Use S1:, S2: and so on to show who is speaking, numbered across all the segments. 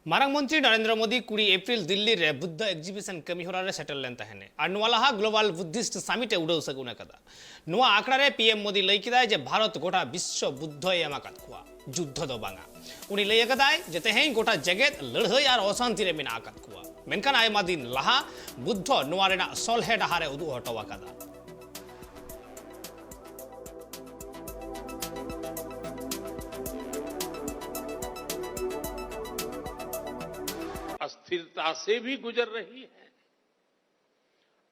S1: ᱢᱟᱨᱟᱝ ᱢᱚᱱᱛᱨᱤ ᱱᱚᱨᱮନ୍ଦ୍ᱨᱚ ᱢᱳᱫᱤ 20 एप्रिल दिल्ली रे बुद्ध एग्जीबिशन कमी होरा रे सेटल लेन तहने और नवालाहा ग्लोबल बुद्धिस्ट समिट उड़ाव सगुन कदा नवा आंकड़ा रे पीएम मोदी लई किदा जे भारत गोटा विश्व बुद्ध एमाकात कुआ युद्ध दो बांगा उनी लई कदाय जे तेहें गोटा जगत लड़हई और अशांति रे मेना आकात कुआ मेनखान आयमा दिन लहा बुद्ध नवा रेना सलहे डहारे उदु हटवा कदा
S2: अस्थिरता से भी गुजर रही है।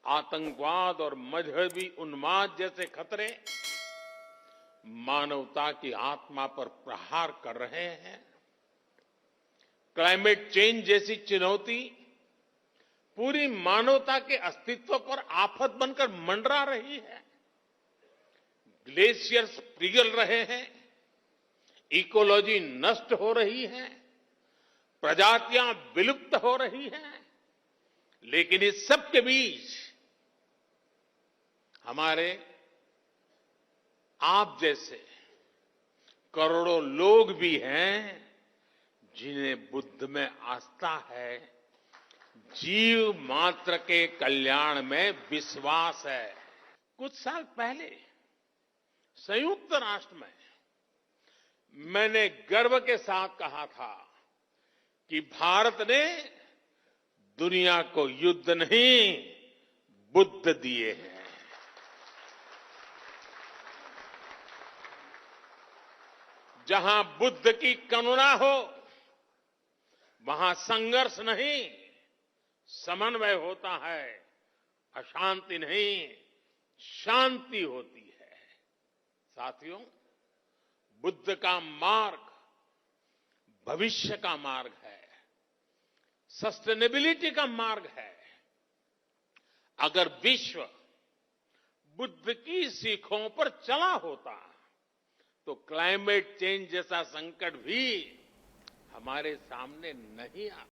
S2: आतंकवाद और मजहबी उन्माद जैसे खतरे मानवता की आत्मा पर प्रहार कर रहे हैं। क्लाइमेट चेंज जैसी चुनौती पूरी मानवता के अस्तित्व पर आफत बनकर मंडरा रही है। ग्लेशियर्स पिघल रहे हैं, इकोलॉजी नष्ट हो रही है, प्रजातियां विलुप्त हो रही हैं, लेकिन इस सब के बीच हमारे आप जैसे करोड़ों लोग भी हैं जिन्हें बुद्ध में आस्था है, जीव मात्र के कल्याण में विश्वास है। कुछ साल पहले संयुक्त राष्ट्र में मैंने गर्व के साथ कहा था कि भारत ने दुनिया को युद्ध नहीं बुद्ध दिए हैं। जहां बुद्ध की करुणा हो वहां संघर्ष नहीं समन्वय होता है, अशांति नहीं शांति होती है। साथियों, बुद्ध का मार्ग भविष्य का मार्ग है, सस्टेनेबिलिटी का मार्ग है। अगर विश्व बुद्ध की सीखों पर चला होता तो क्लाइमेट चेंज जैसा संकट भी हमारे सामने नहीं आता।